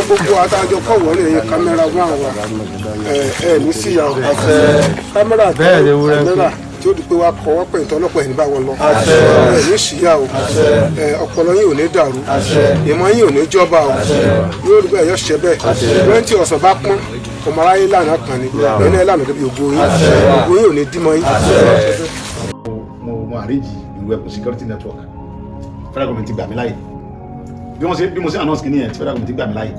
gbogbo àtàjọ kọ̀ wọlé yẹn kámẹ́rà wà ní síyà kámẹ́rà tí ó di pé wá kọ́wọ́ pẹ̀ ìtọ́ ọlọ́pàá ẹ̀ní bá wọn lọ ní síyà o ọpọlọ yín ò ní dàrú ìmọ̀ yín ò ní jọba o yóò rí bẹ́ẹ̀ yọ ṣẹ bẹ́ẹ̀ lẹ́yìn tí ọ̀sán bá pọ́n ọmọ aráyé lànà kan ni lẹ́yìn náà lànà débi ògo yín ò ní dímọ̀ yín. mo àríjì ìlú ẹkùn security network federal government gbà mí láyè bí mo ṣe announce kìíní yẹn tí federal government gbà mí láyè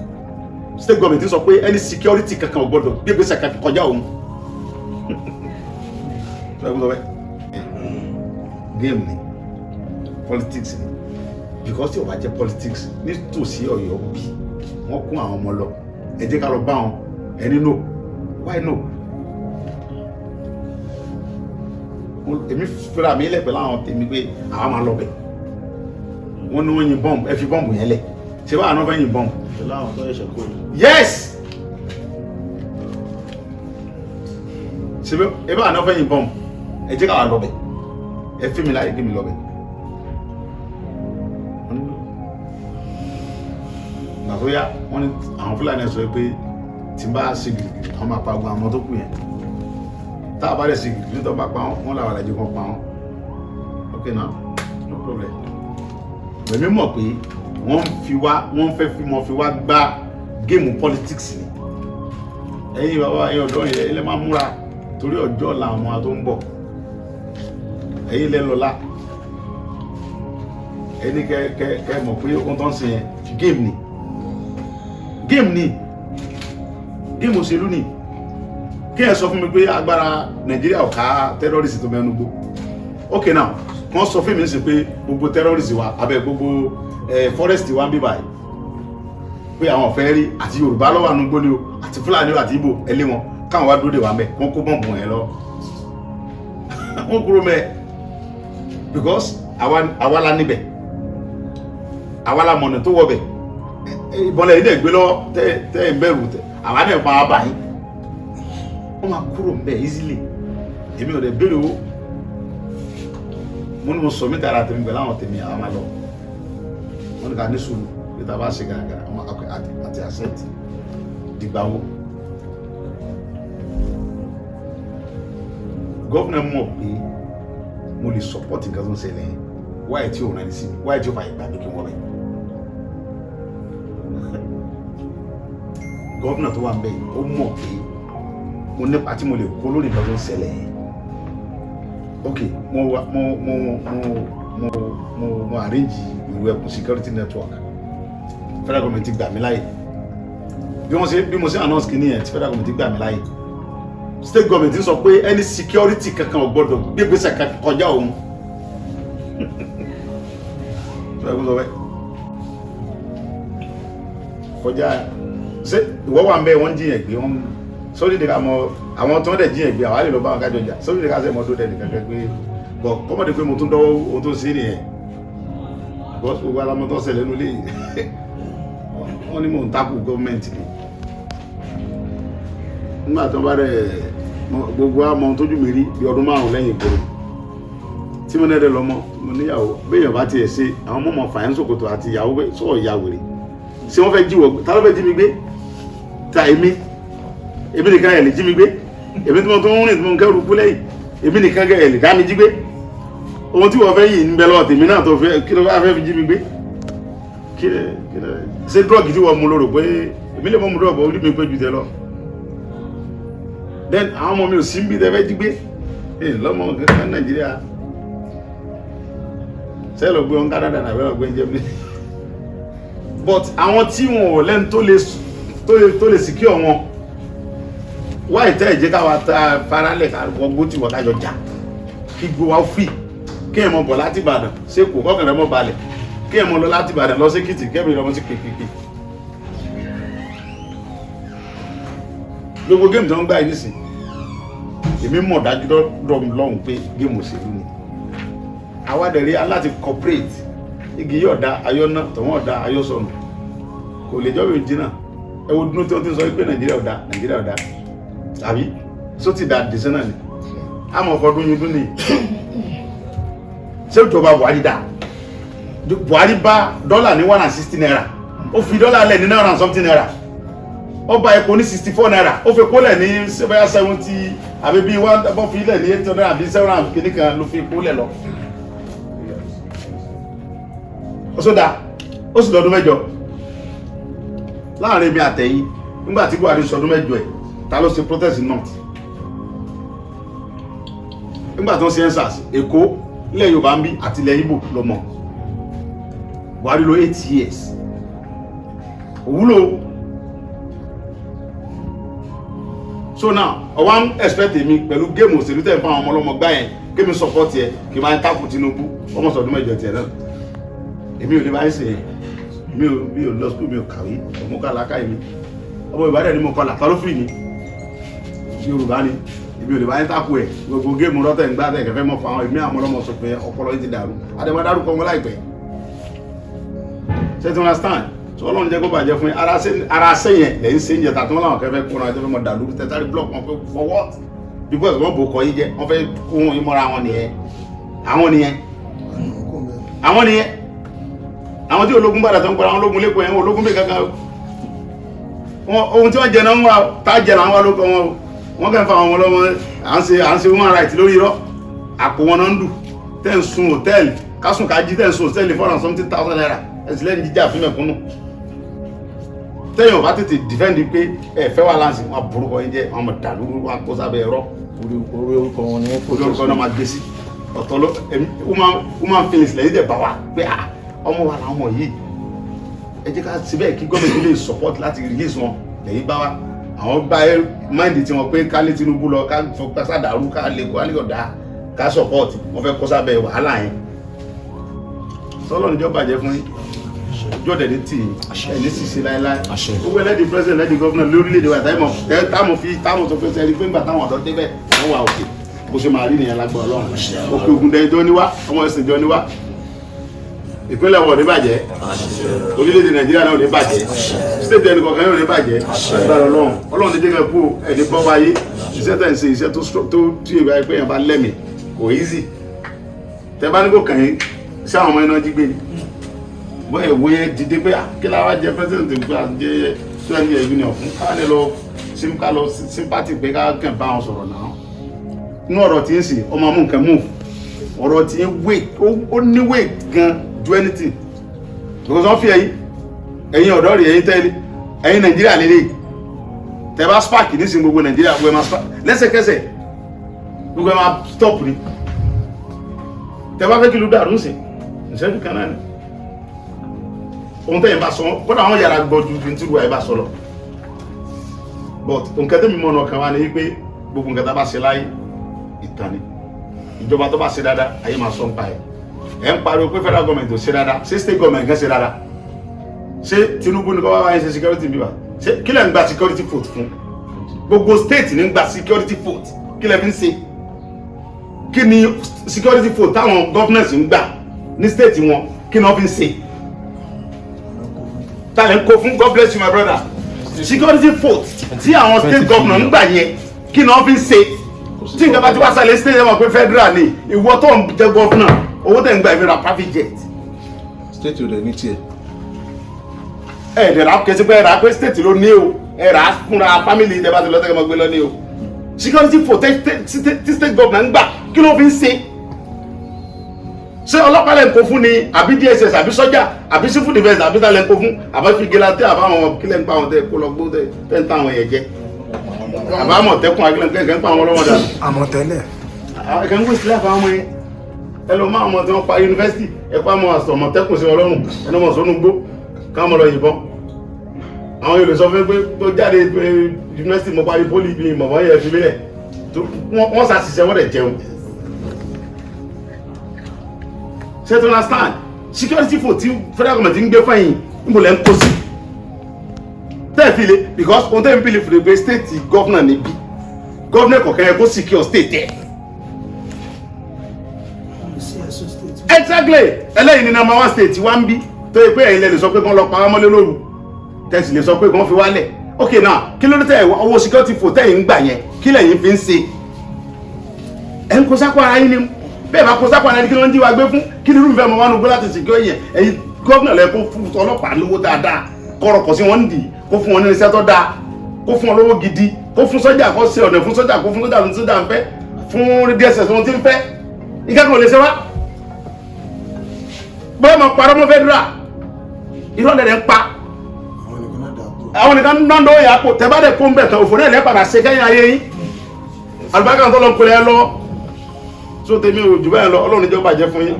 state government sọ pé any security kankan ò gbọdọ̀ bí ìgbésẹ̀ kankan kọjá òun game ni politics ni because tí o bá jẹ́ politics nítòsí Ọ̀yọ́ bí wọ́n kún àwọn ọmọ lọ ẹ jẹ́ ká lọ bá wọn ẹni no why no èmi fúnra mi lẹ́pẹ̀ láwọn tèmi pé àwọn máa lọ bẹ̀ wọ́n ní wọ́n yin bọ́ọ̀mù ẹ fi bọ́ọ̀mù yẹn lẹ̀ ṣé báwọn náà fẹ́ yin bọ́ọ̀mù. yes ṣe ẹ báwọn náà fẹ́ yin bọ́ọ̀mù ẹ jẹ́ ká wà lọ bẹ̀ ẹ fi mi láyé kí mi lọ bẹ̀. àtúnyà wọ́n ní àwọn Fúlàní sọ pé tí n bá ṣe gìrìgìrì àwọn máa pa ogun àwọn tó kù yẹn tá a bá lè ṣe gìrìgìrì tó bá pa wọn làwọn àlejò kan pa wọn ok now no problem. èmi mọ̀ pé wọ́n fẹ́ fi wá gbá géèmù politics ni ẹ̀yin bàbá ẹ̀yin ọ̀dọ́ yẹn ilẹ̀ máa múra torí ọjọ́ làwọn tó ń bọ̀ ẹ̀yin lẹ́ lọ́la ẹni kẹ́ mọ̀ pé ohun tó ń ṣe yẹn géèmù ni géèmù òṣèlú ni kí ẹ sọ fún mi pé agbára Nàìjíríà ò ká tẹ́rọ́rìsì tó mẹ́nu gbó ok now wọ́n sọ fún mi sí pé gbogbo tẹ́rọ́rìsì wa abẹ́ gbogbo forest wa ń bí báyìí pé àwọn ọ̀fẹ́ rí àti Yorùbá lọ́wọ́ ànúgbó ni o àti Fúlàní àti Ìgbò ẹlé wọn káwọn wá dúró dè wá mẹ́ wọ́n kó bọ́ǹbù wọn yẹn lọ wọ́n kúrò mẹ́ because àwa la níbẹ̀ àwa la mọ̀nà tó wọ̀ bẹ̀ ìbọnlẹ̀ yìí dẹ̀ gbé lọ́wọ́ tẹ́ ẹ̀ bẹ̀rù tẹ̀ àwa náà pa á báyìí wọ́n máa kúrò mbẹ́ easily èmi ò dẹ̀ béèrè o mo ní mo sọ mí tara tèmi pẹ̀lú àwọn tèmi àwọn máa lọ wọ́n ní ká ní sùúrù bí ta bá ṣe gàràgàrà wọ́n àti accept dìgbà wo gọ́fúnà mọ̀ pé mo lè support nǹkan tó ń ṣẹlẹ̀ yẹn wáyé tí òun náà ní sí mi wáyé tí ó fà ìgbà mi kí wọ́n bẹ̀. gọ́fúnà tó wà ń bẹ̀ yìí ó mọ̀ pé mo nípa tí mo lè kó lórí nǹkan tó ń ṣẹlẹ̀ yẹn ok mo arrange ìlú ẹkùn security network federal government gbà mí láyè bí mo ṣe announce kìíní yẹn tí federal government gbà mí láyè state government sọ pé any security kankan ò gbọdọ̀ gbégbèsè kankan kọjá òun kọjá ṣé ìwọ wà ń bẹ wọn jiyàn gbé wọn sórí ìdíkà mọ àwọn tó ń dẹ̀ jiyàn gbé àwọn àlè lọ bá wọn kájọ jà sórí ìdíkà sẹ́ mọ́ tó dẹ̀ nìkan gbé bọ̀ kọ́mọ̀dé pé mo tún dọ́wọ́ ohun tó sí nìyẹn bọ́sù gbogbo alamọ́ tó ṣẹlẹ̀ nulẹ̀ wọ́n ní mò ń takù gọ́ọ̀mẹ̀ntì ni nígbà tó bá rẹ̀ gbogbo àmọ́ tójú mi rí bí ọdún márùn lẹ́yìn ìgboro tí mo nẹ́rẹ̀ lọ́mọ mo níyàwó béèyàn bá tiẹ̀ ṣe àwọn mọ̀mọ́ fàyẹ́n ṣòkòtò àti ìyàwó sọ̀rọ̀ ìyá wèrè ṣé wọ́n fẹ́ jí wọ̀ ta ló fẹ́ jí mi gbé ta èmi nìkan ẹ̀ lè jí mi gbé èmi tí mo tún ń rìn tí mo ń kẹ́rù kú lẹ́yìn èmi nìkan ẹ̀ lè dá mi jí gbé ohun tí wọ́n fẹ́ yìí ń bẹ lọ́wọ́ tèmi náà tó fẹ́ kí ló bá fẹ́ fi jí mi gbé ṣé drug tí wọ́n mú lóró pé èmi lè mọ́ mu drug orí mi pé ju tẹ lọ then àwọn ọmọ mi ò sí ń bí tẹ fẹ́ jí gbé lọ́mọ kankan Nàìjíríà sẹ́lọ̀ gbé wọn Canada náà bẹ́ẹ̀ gbé ń jẹ́ mi but àwọn tí wọn ò lẹ́nu tó lè secure wọn wá ìtẹ́ ìjẹ́ káwa ta faralẹ̀ káwọn gbó tí wọ́n kájọ jà kí gbó wa free kí ẹ̀ mọ̀ bọ̀ láti Ìbàdàn ṣé kò kọ́kàn rẹ̀ mọ̀ balẹ̀ kí ẹ̀ mọ̀ lọ láti Ìbàdàn lọ sí Èkìtì kẹ́mi lọ́mọ sí kékeré gbogbo géèmù tó ń gbá yìí nísìn èmi mọ̀ dájú lọ́hùn pé géèmù òṣèlú ni àwádẹ̀rí aláti corporate igi yóò da ayọ́nà tọ̀wọ́n ọ̀dà ayọ́sọ̀nù kò lè jọ́ bí jìnnà ẹwọ dúró tí wọ́n ti sọ pé Nàìjíríà ọ̀dà tàbí só ti dà dìsẹ́ náà ni àmọ́ ọ̀fọ́dún yìí dún ní ṣé ìjọba Buhari dà Buhari bá dọ́là ní 160 naira ó fi dọ́là lẹ̀ ní 900 something naira ó bá epo ní 64 naira ó fi kó lẹ̀ ní 70 àbí bí wọ́n fi lẹ̀ ní 800 àbí 700 kìíní kan ló fi kó lẹ̀ lọ. ó sódà ó sì lọ́dún mẹ́jọ láàrin mi àtẹ̀yìn nígbà tí Buhari sọdún mẹ́jọ ẹ̀ ta ló ṣe protest north nígbà tó ń ṣe ensars Èkó ilẹ̀ Yorùbá ń bí àti ilẹ̀ Ìgbò ló mọ̀ Buhari lò 8 years òwúlò. So now ọwọ́n expect mi pẹ̀lú géèmù òṣèlú tẹ̀ fún àwọn ọmọ ọlọ́mọ gbá yẹn géèmù support yẹ kí n máa ń takùn Tinubu ọmọ sọdún mẹ́jọ tiẹ̀ náà èmi ò lè báyìí ṣe mi ò lọ school mi ò kàwé ọmọ kọ́ àlàkà yìí ọmọ Ìbàdàn ni mo kọ́ làtọ́ ló fìrì ní Yorùbá ni èmi ò lè báyìí takùn ẹ̀ gbogbo géèmù rọ́tẹ̀ ń gbá tẹ̀ kẹfẹ́ mọ́ fún àwọn èmi àwọn ọmọ sọpẹ́ ọpọlọ yìí ti dàrú àdèmọ́ dárúkọ wọn láìpẹ́ ṣé tí wọ́n understand so Ọlọ́run jẹ́ kó bàjẹ́ fún yín ara sẹ́yìn lẹ́yìn sẹ́yìn jẹ́ tàbí wọ́n láwọn kẹfẹ́ kóra ẹjọ́ fẹ́ mọ̀ dàlú tẹ́tàrí block wọn fẹ́ for what because wọ́n bò kọ́ yín jẹ́ wọ́n fẹ́ kó wọn yín mọ́ra wọn nìyẹn àwọn tí ológun bàdà tó ń pọ̀ àwọn ológun lẹ́kọ̀ọ́ yẹn ológun bẹ́ẹ̀ kankan ohun tí wọ́n jẹ náà ń wá tá a jẹ náà ń wá lóko wọn wọ́n kẹ́ ń fa àwọn ọlọ́mọ à ń ṣe human rights lórí irọ́ àpò wọn náà ń dù tẹ́ ń sun hòtẹ́ẹ̀lì kásùn kájí tẹ́ ń sun hòtẹ́ẹ̀lì 470,000 naira ẹ̀sìn lẹ́yìn jíjà fún mẹ̀kúnnù tẹ́yìn ọba tètè defend pé ẹ fẹ́ wà láǹsì wọn burúkọ yín jẹ́ wọn mọ̀ dàlú wọn kó sábẹ́ ẹ̀rọ orí orúkọ wọn ni orí orúkọ náà máa gbé sí ọ̀tọ̀ ló human feelings lẹ́yìn dẹ̀ bá wa pé ọmọ wa làwọn ọmọ yìí ẹ jẹ́ ká síbẹ̀ kí gọ́ọ̀mẹ̀ntì lè support láti release wọn lẹ́yìn bá wa àwọn bá mind tí wọn pé ká lé Tinubu lọ ká fọpẹ́ sàdàrú ká lè kó alẹ́kọ̀ọ́dá ká support wọn fẹ́ kó sábẹ́ wàhálà yẹn sọlọ́ níjọ́ bàjẹ́ fún yín jọ́ dẹ̀ ní tì ẹni ṣiṣẹ́ láéláé gbogbo ẹlẹ́dì president ẹlẹ́dì governor lórílẹ̀‐èdè wa táwọn tó fẹsẹ̀ rí pé ńgbà táwọn ọ̀dọ́ débẹ̀ wọ́n wà òkè bó ṣe máa rí nìyẹn lágbọ́ Ọlọ́run òkè ògùn dẹ̀ jọ níwá ọmọ ẹ̀sìn jọ níwá ìpínlẹ̀ wọn ò ní bàjẹ́ orílẹ̀‐èdè Nàìjíríà náà ò ní bàjẹ́ state ẹnì kọ̀ọ̀kan yóò ní bàjẹ́ agbára Ọlọ́run ti dégẹ̀ kú ẹni bọ́ wáyé iṣẹ́ tẹ̀ ń ṣe iṣẹ́ tó tí ìwà ẹgbẹ́ yẹn bá lẹ́mì kò easy tẹ bá ní kò kàn yín sí àwọn ọmọ iná jí gbé bọ́ ẹ̀wọ́ yẹn dìde pé kí la wá jẹ president nígbà jẹ́ 20 years union fún ká lọ sympathy pé ká kàn bá wọn sọ̀rọ̀ náà inú ọ̀rọ̀ tí ń sìn ọmọ mú nǹkan move ọ̀rọ̀ tí ń weight ó ní weight gan do anything because wọ́n fi ẹ̀yin ọ̀dọ́ rẹ̀ ẹ̀yin tẹ́lẹ̀ ẹ̀yin Nàìjíríà lélẹ̀ tẹ́ bá spark nísìn gbogbo Nàìjíríà gbogbo ẹ̀ máa spark lẹ́sẹ̀kẹsẹ̀ gbogbo ẹ̀ máa stop ni tẹ́ bá fẹ́ kí ló dàrú sí ìṣẹ́jú kan náà ni ohun tẹ́yìn bá sọ kódà àwọn yàrá gbọ́ ju tí ìwà ẹ̀ bá sọ lọ but nǹkan tẹ́mi mọ̀ náà kan wá ní pé gbogbo nǹkan tá a bá ṣe láyé ìtàn ni ìjọba tó bá ṣe dáadáa ayé máa sọ ń pa ẹ̀ ń pariwo pé federal government ò ṣe dáadáa ṣé state government kan ṣe dáadáa ṣé Tinubu ní kọ́ wá wáyé ṣe security bíbá ṣé kí lẹ́ ń gba security vote fún gbogbo state ní ń gba security vote kí lẹ́ fi ń ṣe kí ni security vote táwọn governors ń gbà ní state wọn kí ni wọ́n fi ń ṣe tàlẹ́ ń kó fún God bless you my brother security vote tí àwọn state governor ń gbà yẹn kí ni wọ́n fi ń ṣe tí nǹkan bá ti wá sálẹ̀ state wọn pé federal ni ìwọ tó ń jẹ governor owó tẹ̀ ń gba ìfẹ́ ra private jet. state ò dẹ̀ ní tiẹ̀. Ẹ̀ẹ́dẹ̀ rà kẹsí pé ẹ̀rà pé state ló ní o ẹ̀rà fúnra family ìjẹba ti lọ́tẹ̀kẹ́ mọ́ gbé lọ ní o security vote tí state governor ń gbà kí ló fi ń ṣe ṣé ọlọ́pàá lẹ́ ń kó fún ni àbí DSS àbí sọ́jà àbí civil defence àbí tá lẹ́ ń kó fún àbá fìgìláńtẹ́ àbáwọn kílẹ̀ ń pa àwọn tẹ́ kó lọ gbó tẹ́ ń ta àwọn ẹ̀yẹ jẹ àbámọ̀ tẹ́kùn akílẹ̀ ń pa àwọn ọlọ́wọ́ dà. àmọ̀tẹ́lẹ̀. ẹ̀kẹ́ ń gbé sílẹ̀ fún àwọn yẹn ẹ lọ máa mọ̀ tí wọ́n pa yunifásitì ẹ pa mọ̀ àmọ̀tẹ́kùn sí ọlọ́run ẹni mọ̀ sónú gbó káwọn lọ yìnbọn àwọn yóò lè sọ fún pé tó jáde yunifásitì mo parí pólì ibi ìmọ̀mọ́ yẹn fi lélẹ̀ wọ́n ṣàṣìṣẹ́ wọ́n dẹ̀ jẹun. ṣé tó understand security for tí federal government ń gbé fẹ́yìn níbo lẹ́ ń kó sí tẹ́ẹ̀fìlẹ̀ because ohun tẹ́ẹ̀ ń pèlè fún ẹgbẹ́ state governor níbí governor kọ̀ọ̀kan yẹn kó secure state ẹ̀. exactly ẹlẹ́yìn ní number 1 state wá ń bí tó yẹ pé ẹ̀yin lè sọ pé kán lọ pa á mọ́lé lóru tẹ̀sí lè sọ pé kán fi wálẹ̀ ok now kí ló dé tẹ̀ owó security for tẹ̀yìn ń gbà yẹn kí lẹ́yìn fi ń ṣe ẹ̀ ń kó sápò ara yín ni bẹ́ẹ̀ bá kó sápá náà kí ló ń jí wa gbé fún kí ni irúfẹ́ ọmọ wa nù gbé láti sìnkú ẹ̀yẹ ẹ̀yin gómìnà lẹ kó fún ọlọ́pàá lówó dáadáa kọ̀rọ̀ kọ̀ sí wọn dì kó fún wọn ní iṣẹ́ tó dáa kó fún wọn lówó gidi kó fún sọ́jà kó ṣe ọ̀nà fún sọ́jà kó fún sọ́jà ní sọ́jà ń fẹ́ fún DSS wọn ti ń fẹ́ ìkẹ́kọ̀ọ́ lè ṣe wá bóyá mo parọ́ mọ́ fẹ́ dúrà irọ́ lẹ̀ ń pa àwọn nìkan náà ń dọ́ ìyá pò tẹ́ bá dẹ̀ kó ń bẹ̀ tán òfò náà lẹ́ padà ṣe kẹ́yìn ayé yín àlùbáríkà tó lọ ń pèlè ẹ lọ so tèmi ò jù báyìí lọ ọlọ́run jẹ́ ó bàjẹ́ fún yín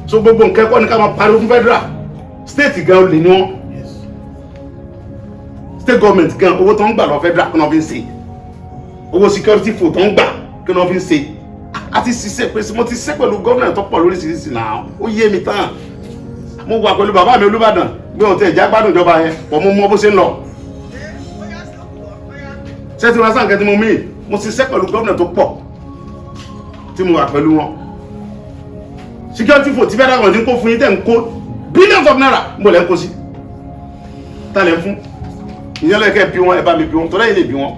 so gbogbo nǹkan ẹ̀kọ́ ni ká máa pariwo fún federal state gan olè ni wọn state government gan owó tó ń gbà lọ federal kí wọ́n fi ń ṣe owó security fò tó ń gbà kí wọ́n fi ń ṣe àti ṣiṣẹ́ pé mo ti ṣiṣẹ́ pẹ̀lú gómìnà tó pọ̀ lóríṣiríṣi náà ó yé mi tán mo wà pẹ̀lú bàbá mi Olúbàdàn gbé ohun tí ẹ̀já gbádùn ìjọba yẹn pọ̀ mo mọ bó ṣe ń lọ ṣé tí wọ́n sàn kẹ́ tí mo mí mo ṣiṣẹ́ pẹ̀lú gómìnà tó pọ̀ tí mo wà pẹ̀lú wọn security fò tí federal government ń kó fún yín tẹ̀ ń kó billions of naira mo lẹ́ ń kó sí tálẹ̀ fún ìyẹn lẹ́kẹ́ bí wọn ẹ bá mi bí wọn tọ́lá yìí lè bí wọn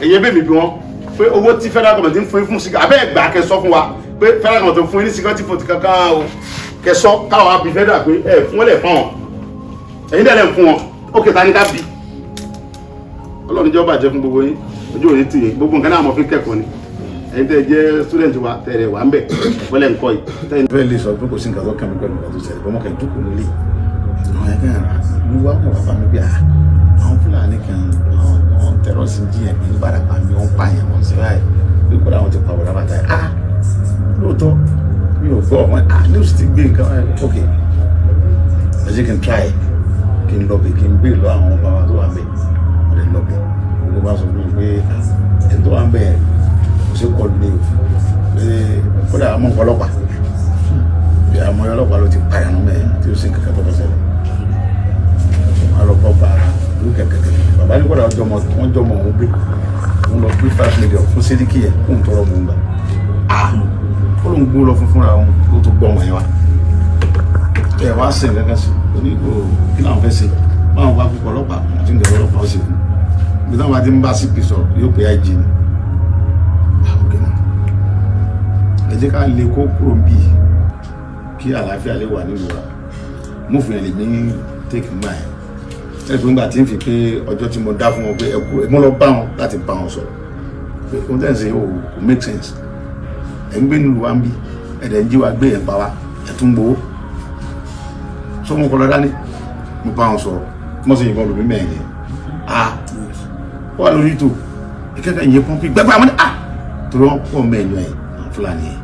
èyí bẹ́ẹ̀ mi bí wọn pé owó tí federal government ń fún yín fún sí abẹ́ ẹ̀gbà kẹsọ́ fún wa pé federal government fún yín ní security fò tí kankan o kẹsọ́ káwọn àbí federal pé ẹ fún wọn lẹ̀ fún wọn èyí dẹ̀ lẹ̀ ń fún wọn ó kẹta ní ká bí ọlọ́run jẹ́ ó bàjẹ́ fún gbogbo yín ojú òní tì yín gbogbo nǹkan náà mọ̀ fi kẹ́kọ̀ọ́ ni ẹ̀yin tẹ́ jẹ́ student wa tẹ̀rẹ̀ wà ń bẹ̀ wọlé ńkọ́ yìí. bẹ́ẹ̀ lè sọ pé kò sí nǹkan tó kàn mí pẹ̀lú nǹkan tó ṣẹlẹ̀ bọ́mọ kan jókòó nílé àwọn ẹgbẹ́ rà ní wá kàn wá bá mi bí i àwọn Fúlàní kan àwọn tẹ̀rọ sí jíyàn ní Ìbàràpá mi wọ́n pààyàn wọ́n sí báyìí pé kó làwọn ti pa wọ́n rábàtà yìí lóòótọ́ mi ò gbọ́ wọn news ti gbé nǹkan ok ẹ jẹ́ kí n try kí n lọ bẹ̀ kí n gbé lọ àwọn bàbá tó wà bẹ̀ wọ́n lè lọ bẹ̀ wọ́n lè bá sọ fún mi pé ẹ̀ tó wà bẹ̀ kò sí kọlu ní pé kódà àmọ́ ọlọ́pàá bí àmọ́ ọlọ́pàá ló ti pààyàn mẹ́rin tí ó sì ń kẹ́kẹ́ tó fẹ́ ṣẹlẹ̀ wọ́n lọ kọ́ bá ló kẹ̀kẹ́ bàbá ní kódà wọ́n jọmọ òun gbé òun lọ gbé 5 million fún Sédíkì yẹn kó ń tọrọ mọ́ ń gbà ó ló ń gbó lọ fún fúnra òun ló tó gbọ́ wọn yẹn wá ẹ wá sí nǹkan kan sí onígbò kí làwọn fẹ́ ṣe báwọn wá púpọ̀ ọlọ́pàá àti ìdẹ̀rọ̀ ọlọ́pàá ó sì fún bí táwọn bá ti ń bá CP sọ yóò pé IG ni ẹ jẹ́ ká lè kó kúrò bí kí àlàáfíà lè wà nílùú wa mo fi hàn lè ní take my ẹ pé nígbà tí ń fi pé ọjọ́ tí mo dá fún wọn pé ẹ kú ẹ mọ́ lọ bá wọn láti bá wọn sọ̀rọ̀ pé ohun tẹ́ ń ṣe kò make sense ẹ ń gbé nílùú wa ń bí ẹ̀dẹ̀ ń jí wa gbé ẹ̀ pa wa ẹ̀ tún gbowó sọ wọn kọ lọ dání mo bá wọn sọ̀rọ̀ mo sì yìnbọn lómi mẹ́rin yẹn wà lórí ètò ìkẹ́kẹ́ ìyẹn pọ́ńpì gbẹ́gbẹ́ àwọn torí wọ́n pọ̀ mẹ́rin yẹn Fúlàní yẹn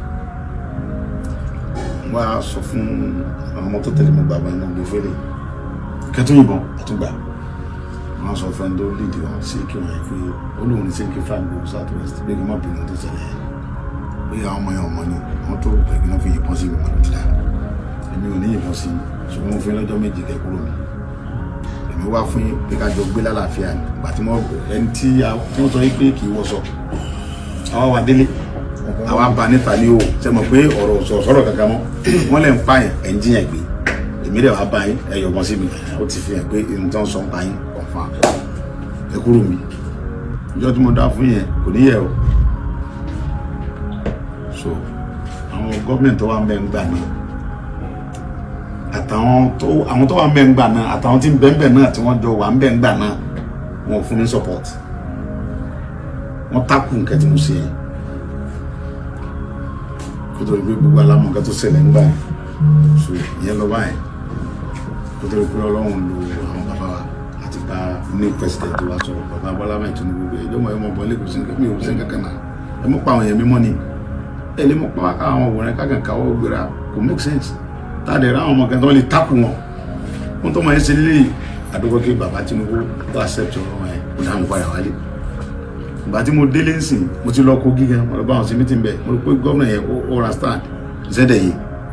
wọ́n á sọ fún àwọn ọmọ tó tẹ̀lé mi gbàgbọ́ iná gbé fẹ́lẹ̀ kẹtù yìnbọn àtúgbà wọ́n á sọ fún ẹni tó lédè wọn sí kí wọ́n yẹ pé olóhùn ní sẹ́ńkì fáàlì gbogbo south west bí kí wọ́n bìnrin tó ṣẹlẹ̀ pé àwọn ọmọ yẹn ọmọ ni wọ́n tó pẹ̀ kí wọ́n fi yìnbọn sí ìwé wọn lọ́tí dáa èmi ò ní yìnbọn sí ṣùgbọ́n mo fi lọ́jọ́ méje kẹ́ kúrò mi èmi wá fún pé ká jọ gbé lálàáfíà ni gbàtí ẹni tí wọ́n sọ pé kì í wọ́sọ àwọn wà délé àwọn abà níta ní o ṣe mọ̀ pé ọ̀rọ̀ sọ̀rọ̀ kankan mọ́ wọ́n lè ń pa yẹn ẹ̀ ń jiyàn gbé èmi rẹ̀ wá bá yín ẹ yọ̀gbọ́n sí mi ó ti fi hàn pé ohun tó ń sọ ń pa yín ọ̀fà ẹ kúrò mi ìjọ tí mo dá fún yẹn kò ní yẹ o so àwọn gọ́ọ̀mẹ̀ntì tó wà mẹ́ngbà náà àwọn tó wà mẹ́ngbà náà àtàwọn tí ń bẹ́ńbẹ̀ náà tí wọ́n jọ wà ń bẹ́ńgbà náà wọn ò fún ní support wọ́n tákù nǹkan tí mo ṣe yẹn kótó rí pé gbogbo alámọ̀ nǹkan tó ṣẹlẹ̀ ń gbà yẹn so ìyẹn lọ báyìí kótó rí pé Ọlọ́run lo àwọn bàbá wa àti bá ní president tó wá sọ̀rọ̀ bàbá Bọ́lá Ahmed Tinubu gbé ẹjọ́ mọ̀ ẹ mọ̀ bọ́ lẹ́kọ̀ọ́ sí mi ò sí kankan náà ẹ mọ̀ pa àwọn èèyàn mímọ́ ni ẹ lè mọ̀ pa àwọn òwúrẹ́ kákan káwọ́ gbéra kò make sense táàdẹ̀ ra àwọn ọmọ kan tó lè tákù wọn wọn tó mọ̀ ẹ́ ṣe lé àdúgbò kí bàbá Tinubu tó accept ọ̀rọ̀ ẹ̀ kó dáhùn padà wálé ìgbà tí mo délé ń sìn mo ti lọ Kogi gan mo lọ bá àwọn sí meeting bẹ́ẹ̀ mo rò pé gómìnà yẹn ó understand zẹ́dẹ̀ yìí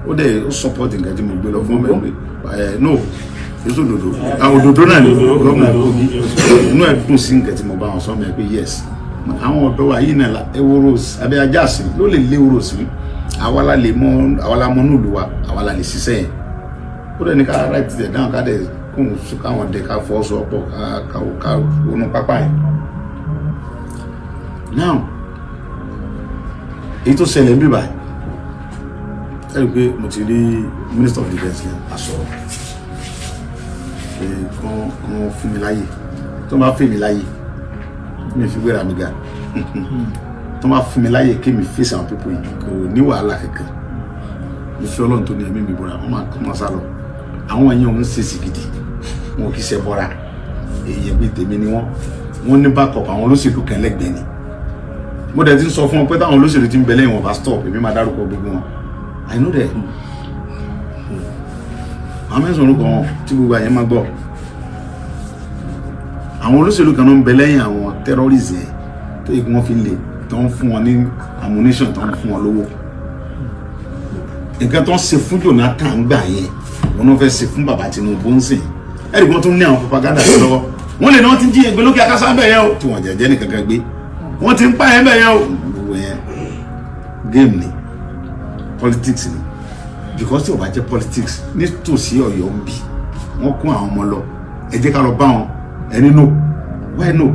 ó dẹ̀ ó support nǹkan tí mo gbé lọ fún ọmọ ẹ̀ no èso òdòdó àwọn òdòdó náà ni gómìnà Kogi inú ẹ̀ dùn sí nǹkan tí mo bá wọn sọ mọ́ ẹ pé yes àwọn ọ̀dọ́ wa yìí náà ewúro abẹ́ ajá sí ló lè lé ewúro sí àwa la mọ nílùú wa àwa la lè ṣiṣẹ́ yẹn ó dẹ̀ ní ká right there down ká dẹ̀ kóhùn káwọn dẹ̀ ká fọ́ sọ pọ̀ ká wọnú pápá yẹn. Now èyí tó ṣẹlẹ̀ ń bíbà ẹ rí i pé mo ti rí Minister of Defence yẹn àsọ̀rọ̀ pé kán fún mi láyè tó bá fún mi láyè mi fi gbéra mi ga tó bá fún mi láyè kí mi face àwọn pípọ̀ yìí kò ní wàhálà kankan mo fi Ọlọ́run tó ní ẹ̀mí mi bọ́ra wọ́n máa sá lọ àwọn èèyàn òun ṣe sì gidi wọn kì í ṣe bọ́ra èèyàn bíi tèmi ni wọ́n ní backup àwọn olóṣèlú kan lẹ́gbẹ̀ẹ́ ni mo dẹ̀ ti ń sọ fún wọn pé táwọn olóṣèlú ti ń bẹ lẹ́yìn wọn bá stop èmi máa dárúkọ gbogbo wọn I know that àwọn mẹ́sàn-án orúkọ wọn tí gbogbo àyẹ̀ máa gbọ́ àwọn olóṣèlú kan náà ń bẹ lẹ́yìn àwọn terrorists yẹn tó yẹ kí wọ́n fi lè tó ń fún wọn ní ammunition tó ń fún wọn lówó nǹkan tó ń ṣe fún Jonathan gbà yẹn wọn náà fẹ́ ṣe fún bàbá Tinubu ń sìn ẹ̀rí wọn tún ní àwọn propaganda tó lọ́wọ́ wọn lè ní wọn ti ń jí ẹgbẹ́ lókè akásá bẹ̀ yẹn o tí wọn jẹ́jẹ́ nìkan kan gbé wọn ti ń pa yẹn bẹ̀ yẹn o gbogbo yẹn game ni politics ni because tí o bá jẹ́ politics nítòsí Ọ̀yọ́ ń bì wọ́n kún àwọn ọmọ lọ ẹ jẹ́ ká lọ bá wọn ẹni no why no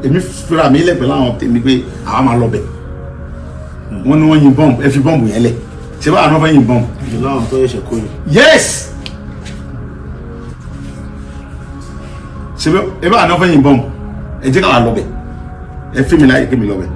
èmi fúra mi lẹ́pẹ̀ láwọn tèmi pé àwa máa lọ bẹ̀ wọ́n ní wọ́n yin bọ́ọ̀mù ẹ fi bọ́ọ̀mù yẹn lẹ̀ ṣé báwa náà fẹ́ yin bọ́ọ̀mù. ìjọba àwọn tó yẹ ṣe kó yìí. yes ṣé báwa náà fẹ́ yin bọ́ọ̀mù ẹ jẹ́ ká wà lọ bẹ̀ ẹ fi mi láyè kí mi lọ bẹ̀.